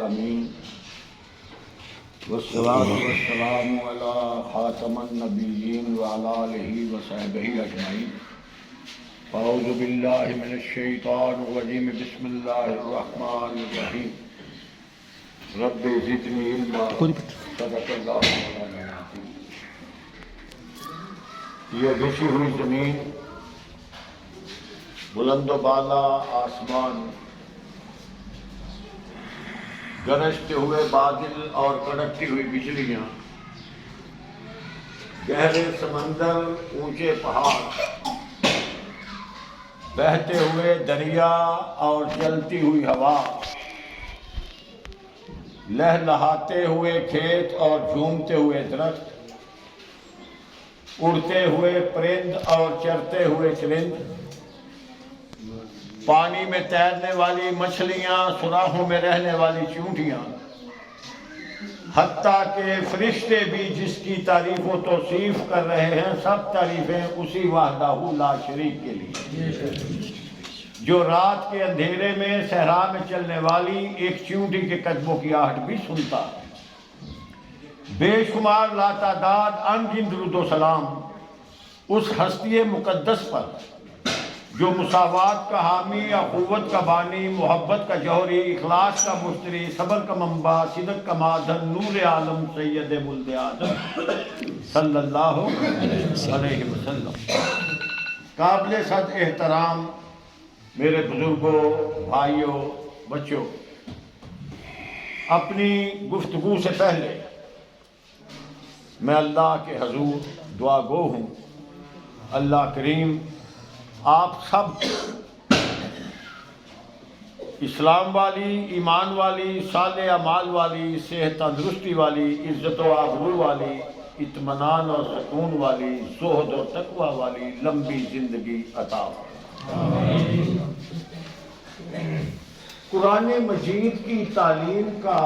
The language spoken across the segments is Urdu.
العالمین والصلاة والسلام علی خاتم النبیین وعلی آلہ وصحبہ اجمعین۔ اعوذ باللہ من الشیطان الرجیم، بسم اللہ الرحمن الرحیم۔ رب زدنی علما، صدق اللہ مولانا العظیم۔ یہ گھسی ہوئی زمین، بلند و بالا آسمان، گرجتے ہوئے بادل اور کڑکتی ہوئی بجلیاں، گہرے سمندر، اونچے پہاڑ، بہتے ہوئے دریا اور چلتی ہوئی ہوا، لہلہاتے ہوئے کھیت اور جھومتے ہوئے درخت، اڑتے ہوئے پرند اور چرتے ہوئے چرند، پانی میں تیرنے والی مچھلیاں، سوراخوں میں رہنے والی چیونٹیاں، حتیٰ کہ فرشتے بھی جس کی تعریف و توصیف کر رہے ہیں، سب تعریفیں اسی وحدہ لا شریک کے لیے، جو رات کے اندھیرے میں صحرا میں چلنے والی ایک چیونٹی کے قدموں کی آہٹ بھی سنتا ہے۔ بے شمار لاتعداد انگنت درود و سلام اس ہستی مقدس پر جو مساوات کا حامی، اخوت کا بانی، محبت کا جوہری، اخلاص کا مشتری، صبر کا منبع، صدق کا معدن، نور عالم سید ولد آدم صلی اللہ علیہ وسلم۔ قابل صد احترام میرے بزرگوں، بھائیوں، بچوں، اپنی گفتگو سے پہلے میں اللہ کے حضور دعا گو ہوں، اللہ کریم آپ سب اسلام والی، ایمان والی، صالح اعمال والی، صحت تندرستی والی، عزت و آبرو والی، اطمینان اور سکون والی، زہد و تقوی والی لمبی زندگی عطا فرمائے۔ قرآن مجید کی تعلیم کا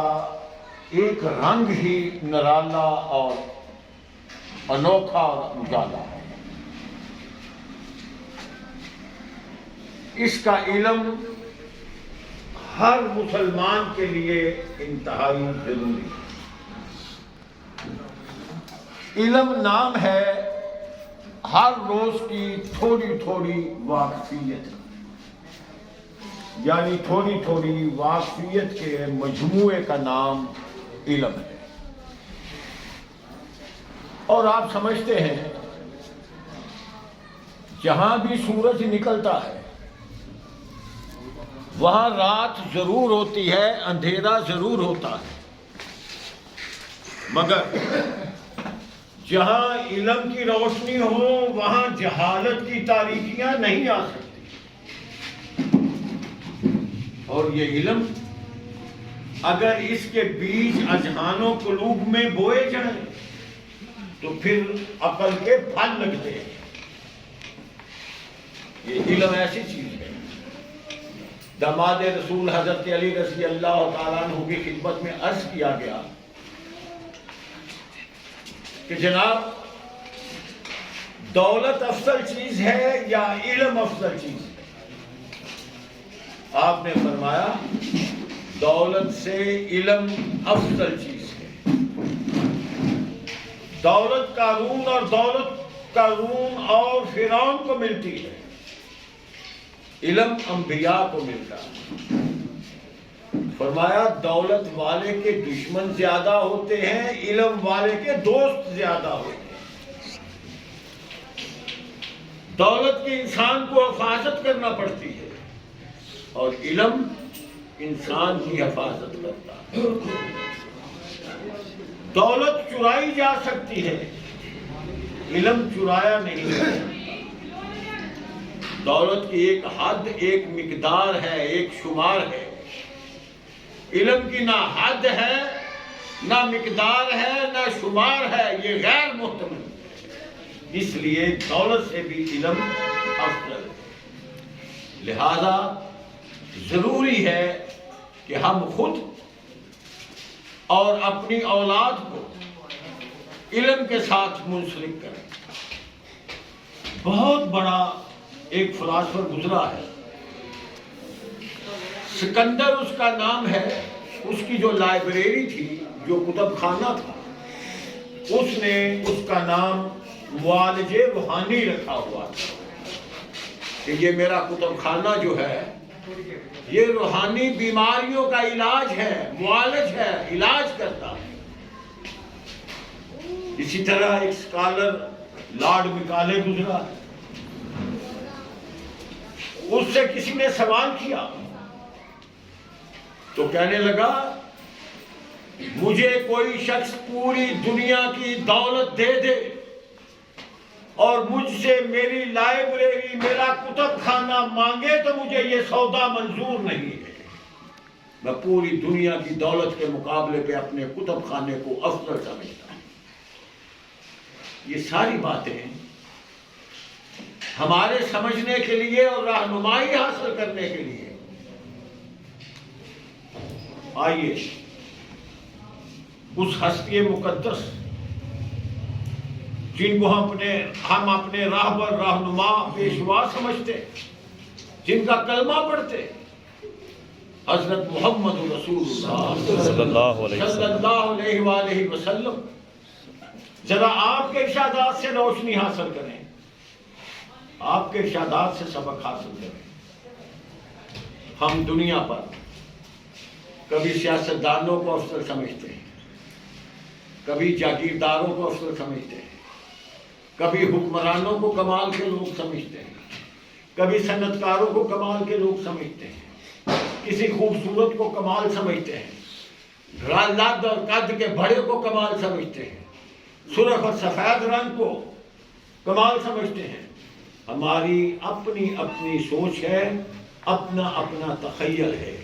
ایک رنگ ہی نرالا اور انوکھا اور اجالا ہے۔ اس کا علم ہر مسلمان کے لیے انتہائی ضروری ہے۔ علم نام ہے ہر روز کی تھوڑی تھوڑی واقفیت، یعنی تھوڑی تھوڑی واقفیت کے مجموعے کا نام علم ہے۔ اور آپ سمجھتے ہیں جہاں بھی سورج نکلتا ہے وہاں رات ضرور ہوتی ہے، اندھیرا ضرور ہوتا ہے، مگر جہاں علم کی روشنی ہو وہاں جہالت کی تاریکیاں نہیں آ سکتی۔ اور یہ علم اگر اس کے بیج اذہان و قلوب میں بوئے جائیں تو پھر عقل کے پھل لگتے ہیں۔ یہ علم ایسی چیز ہے۔ داماد رسول حضرت علی رضی اللہ تعالیٰ عنہ کی خدمت میں عرض کیا گیا کہ جناب دولت افضل چیز ہے یا علم افضل چیز ہے؟ آپ نے فرمایا دولت سے علم افضل چیز ہے۔ دولت قارون اور فرعون کو ملتی ہے، علم انبیاء کو ملتا ہے۔ فرمایا دولت والے کے دشمن زیادہ ہوتے ہیں، علم والے کے دوست زیادہ ہوتے ہیں۔ دولت کی انسان کو حفاظت کرنا پڑتی ہے اور علم انسان کی حفاظت کرتا ہے۔ دولت چرائی جا سکتی ہے، علم چرایا نہیں جاتا۔ دولت کی ایک حد، ایک مقدار ہے، ایک شمار ہے۔ علم کی نہ حد ہے، نہ مقدار ہے، نہ شمار ہے، یہ غیر محتمل ہے۔ اس لیے دولت سے بھی علم افضل ہے۔ لہذا ضروری ہے کہ ہم خود اور اپنی اولاد کو علم کے ساتھ منسلک کریں۔ بہت بڑا ایک فلاسفر گزرا ہے، سکندر اس کا نام ہے، اس کی جو لائبریری تھی، جو کتب خانہ تھا، اس نے اس کا نام معالج روحانی رکھا ہوا تھا کہ یہ میرا کتب خانہ جو ہے یہ روحانی بیماریوں کا علاج ہے، معالج ہے، علاج کرتا ہے۔ اسی طرح ایک اسکالر لارڈ مکالے گزرا، اس سے کسی نے سوال کیا تو کہنے لگا مجھے کوئی شخص پوری دنیا کی دولت دے دے اور مجھ سے میری لائبریری، میرا کتب خانہ مانگے تو مجھے یہ سودا منظور نہیں ہے۔ میں پوری دنیا کی دولت کے مقابلے پہ اپنے کتب خانے کو افضل سمجھتا ہوں۔ یہ ساری باتیں ہمارے سمجھنے کے لیے اور رہنمائی حاصل کرنے کے لیے۔ آئیے اس ہستی مقدس جن کو ہم اپنے راہبر، رہنما، پیشوا سمجھتے، جن کا کلمہ پڑھتے، حضرت محمد رسول اللہ صلی اللہ علیہ وآلہ وسلم، ذرا آپ کے ارشادات سے روشنی حاصل کریں، آپ کے ارشادات سے سبق حاصل کریں۔ ہم دنیا پر کبھی سیاستدانوں کو افضل سمجھتے ہیں، کبھی جاگیرداروں کو افضل سمجھتے ہیں، کبھی حکمرانوں کو کمال کے لوگ سمجھتے ہیں، کبھی صنعتکاروں کو کمال کے لوگ سمجھتے ہیں، کسی خوبصورت کو کمال سمجھتے ہیں، لد اور قد کے بڑے کو کمال سمجھتے ہیں، سرخ اور سفید رنگ کو کمال سمجھتے ہیں۔ ہماری اپنی اپنی سوچ ہے، اپنا اپنا تخیل ہے،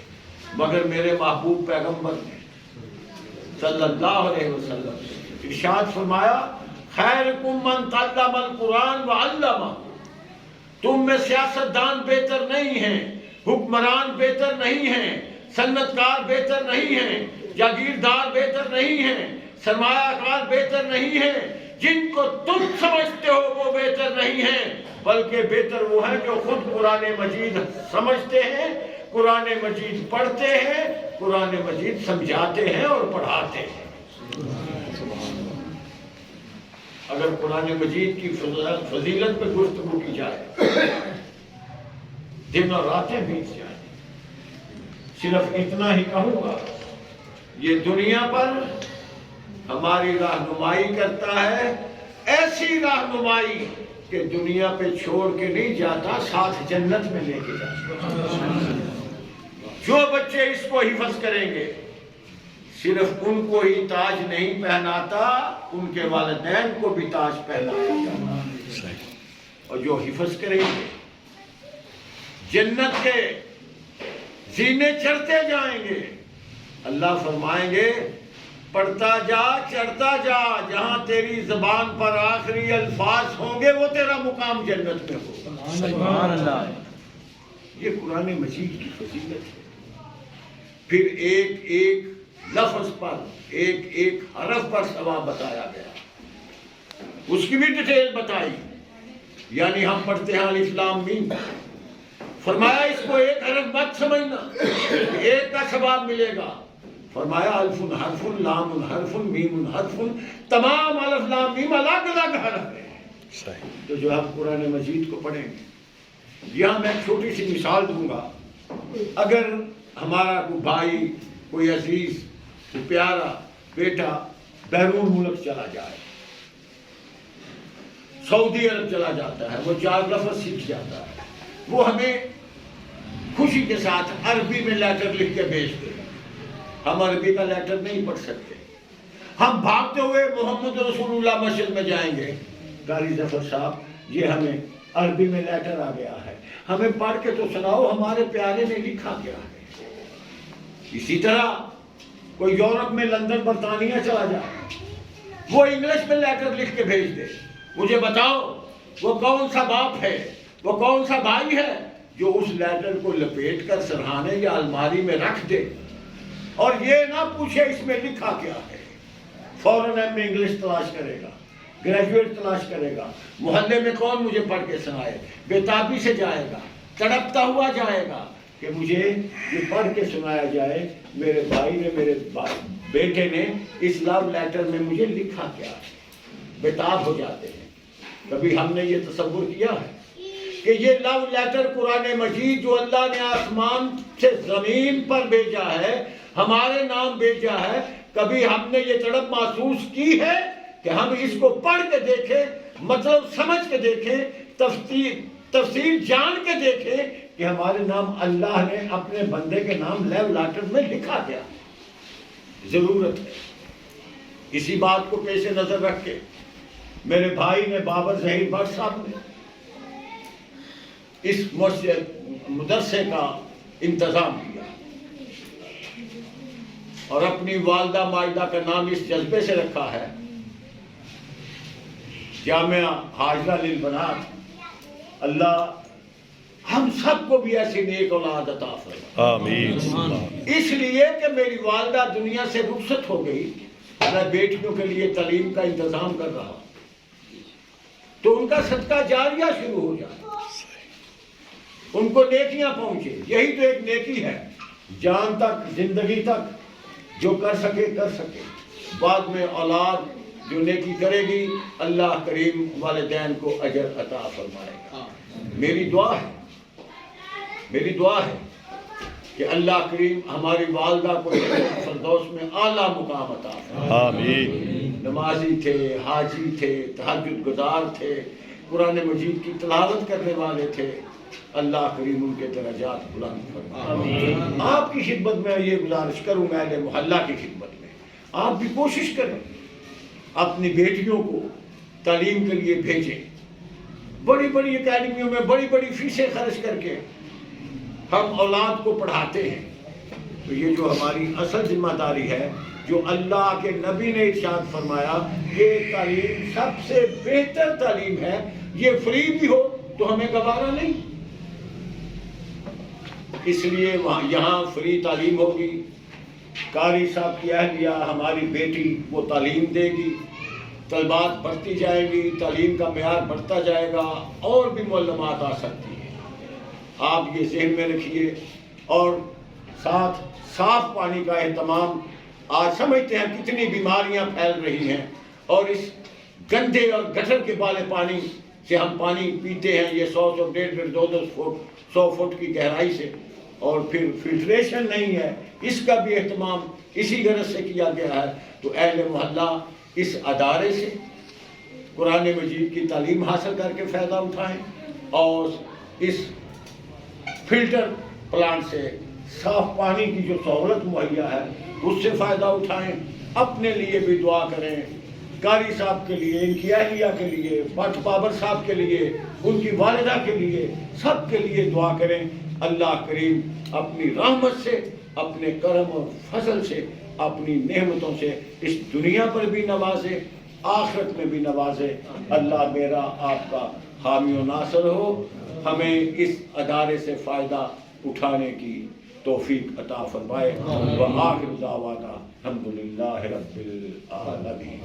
مگر میرے محبوب پیغمبر نے صلی اللہ علیہ وسلم ارشاد فرمایا خیرکم من تعلم القرآن وعلمہ، تم میں سیاستدان بہتر نہیں ہیں، حکمران بہتر نہیں ہیں، صنعتکار بہتر نہیں ہیں، جاگیردار بہتر نہیں ہیں، سرمایہ کار بہتر نہیں ہیں، جن کو تم سمجھتے ہو وہ بہتر نہیں ہیں، بلکہ بہتر وہ ہیں جو خود قرآن مجید سمجھتے ہیں، قرآن مجید پڑھتے ہیں، قرآن مجید سمجھاتے ہیں اور پڑھاتے ہیں۔ اگر قرآن مجید کی فضیلت پہ گفتگو کی جائے، دن اور راتیں بیت جائیں، صرف اتنا ہی کہوں گا، یہ دنیا پر ہماری رہنمائی کرتا ہے، ایسی رہنمائی کہ دنیا پہ چھوڑ کے نہیں جاتا، ساتھ جنت میں لے کے جاتا۔ جو بچے اس کو حفظ کریں گے، صرف ان کو ہی تاج نہیں پہناتا، ان کے والدین کو بھی تاج پہناتا، اور جو حفظ کریں گے جنت کے زینے چڑھتے جائیں گے۔ اللہ فرمائیں گے پڑھتا جا، چڑھتا جا، جہاں تیری زبان پر آخری الفاظ ہوں گے وہ تیرا مقام جنت میں ہوگا۔ سبحان اللہ۔ یہ قرآن مجید کی فضیلت ہے۔ پھر ایک ایک لفظ پر، ایک ایک حرف پر ثواب بتایا گیا، اس کی بھی ڈیٹیل بتائی۔ یعنی ہم پڑھتے ہیں الف لام میم، فرمایا اس کو ایک حرف مت سمجھنا، ایک کا ثواب ملے گا۔ فرمایا الف حرف، لام حرف، میم حرف، تمام الف لام میم الگ الگ حرف ہے۔ تو جو ہم قرآن مجید کو پڑھیں گے، یہاں میں چھوٹی سی مثال دوں گا۔ اگر ہمارا کوئی بھائی، کوئی عزیز، کوئی پیارا بیٹا بیرون ملک چلا جائے، سعودی عرب چلا جاتا ہے، وہ 4 لفظ سیکھ جاتا ہے، وہ ہمیں خوشی کے ساتھ عربی میں لیٹر لکھ کے بھیجتے ہیں۔ ہم عربی کا لیٹر نہیں پڑھ سکتے، ہم بھاگتے ہوئے محمد رسول اللہ مسجد میں جائیں گے، قاری ظفر صاحب یہ ہمیں عربی میں لیٹر آ گیا ہے، ہمیں پڑھ کے تو سناؤ ہمارے پیارے نے لکھا کیا ہے۔ اسی طرح کوئی یورپ میں لندن برطانیہ چلا جائے، وہ انگلش میں لیٹر لکھ کے بھیج دے، مجھے بتاؤ وہ کون سا باپ ہے، وہ کون سا بھائی ہے جو اس لیٹر کو لپیٹ کر سرہانے یا الماری میں رکھ دے اور یہ نہ پوچھے اس میں لکھا کیا ہے۔ فوراً ایم انگلش تلاش کرے گا، گریجویٹ تلاش کرے گا، محلے میں کون مجھے پڑھ کے سنائے، بےتابی سے جائے گا، تڑپتا ہوا جائے گا کہ مجھے یہ پڑھ کے سنایا جائے میرے بھائی نے، میرے بیٹے نے اس لو لیٹر میں مجھے لکھا کیا ہے؟ بےتاب ہو جاتے ہیں۔ کبھی ہم نے یہ تصور کیا ہے کہ یہ لو لیٹر قرآن مجید جو اللہ نے آسمان سے زمین پر بھیجا ہے، ہمارے نام بھیجا ہے، کبھی ہم نے یہ تڑپ محسوس کی ہے کہ ہم اس کو پڑھ کے دیکھیں، مطلب سمجھ کے دیکھیں، تفسیر جان کے دیکھیں کہ ہمارے نام اللہ نے اپنے بندے کے نام لو لیٹر میں لکھا کیا؟ ضرورت ہے۔ اسی بات کو پیش نظر رکھ کے میرے بھائی نے، بابر ظہیر بخش صاحب نے اس مدرسے کا انتظام کیا اور اپنی والدہ ماجدہ کا نام اس جذبے سے رکھا ہے، جامعہ حاجرہ للبنات۔ اللہ ہم سب کو بھی ایسی نیک اولاد عطا فرمائے، آمین۔ اس لیے کہ میری والدہ دنیا سے رخصت ہو گئی، میں بیٹیوں کے لیے تعلیم کا انتظام کر رہا ہوں، تو ان کا صدقہ جاریہ شروع ہو جائے، ان کو نیکیاں پہنچے۔ یہی تو ایک نیکی ہے، جان تک، زندگی تک جو کر سکے کر سکے، بعد میں اولاد جو نیکی کرے گی اللہ کریم والدین کو اجر عطا فرمائے گا۔ میری دعا ہے کہ اللہ کریم ہماری والدہ کو فردوس میں اعلیٰ مقام عطا فرمائے۔ آمین۔ نمازی تھے، حاجی تھے، تہجد گزار تھے، قرآن مجید کی تلاوت کرنے والے تھے، اللہ کریم ان کے درجات بلند فرمائے۔ آپ کی خدمت میں یہ گزارش کروں گا، اہل محلہ کی خدمت میں آپ بھی کوشش کریں، اپنی بیٹیوں کو تعلیم کے لیے بھیجیں۔ بڑی بڑی اکیڈمیوں میں بڑی بڑی فیسیں خرچ کر کے ہم اولاد کو پڑھاتے ہیں، تو یہ جو ہماری اصل ذمہ داری ہے، جو اللہ کے نبی نے ارشاد فرمایا، یہ تعلیم سب سے بہتر تعلیم ہے، یہ فری بھی ہو تو ہمیں گوارا نہیں، اس لیے یہاں فری تعلیم ہوگی۔ قاری صاحب کی اہلیہ ہماری بیٹی وہ تعلیم دے گی، طلبات بڑھتی جائیں گی، تعلیم کا معیار بڑھتا جائے گا، اور بھی معلومات آ سکتی ہیں، آپ یہ ذہن میں رکھیے۔ اور ساتھ صاف پانی کا اہتمام، آج سمجھتے ہیں کتنی بیماریاں پھیل رہی ہیں، اور اس گندے اور گٹر کے والے پانی سے ہم پانی پیتے ہیں، یہ 100 150 200 فٹ 100 فٹ کی گہرائی سے، اور پھر فلٹریشن نہیں ہے، اس کا بھی اہتمام اسی غرض سے کیا گیا ہے۔ تو اہل محلہ اس ادارے سے قرآن مجید کی تعلیم حاصل کر کے فائدہ اٹھائیں، اور اس فلٹر پلانٹ سے صاف پانی کی جو سہولت مہیا ہے اس سے فائدہ اٹھائیں۔ اپنے لیے بھی دعا کریں، قاری صاحب کے لیے، ان کی اہلیہ کے لیے، بٹ بابر صاحب کے لیے، ان کی والدہ کے لیے، سب کے لیے دعا کریں۔ اللہ کریم اپنی رحمت سے، اپنے کرم اور فضل سے، اپنی نعمتوں سے اس دنیا پر بھی نوازے، آخرت میں بھی نوازے۔ اللہ میرا آپ کا حامی و ناصر ہو، ہمیں اس ادارے سے فائدہ اٹھانے کی توفیق عطا فرمائے۔ وآخر دعوانا الحمدللہ رب العالمین۔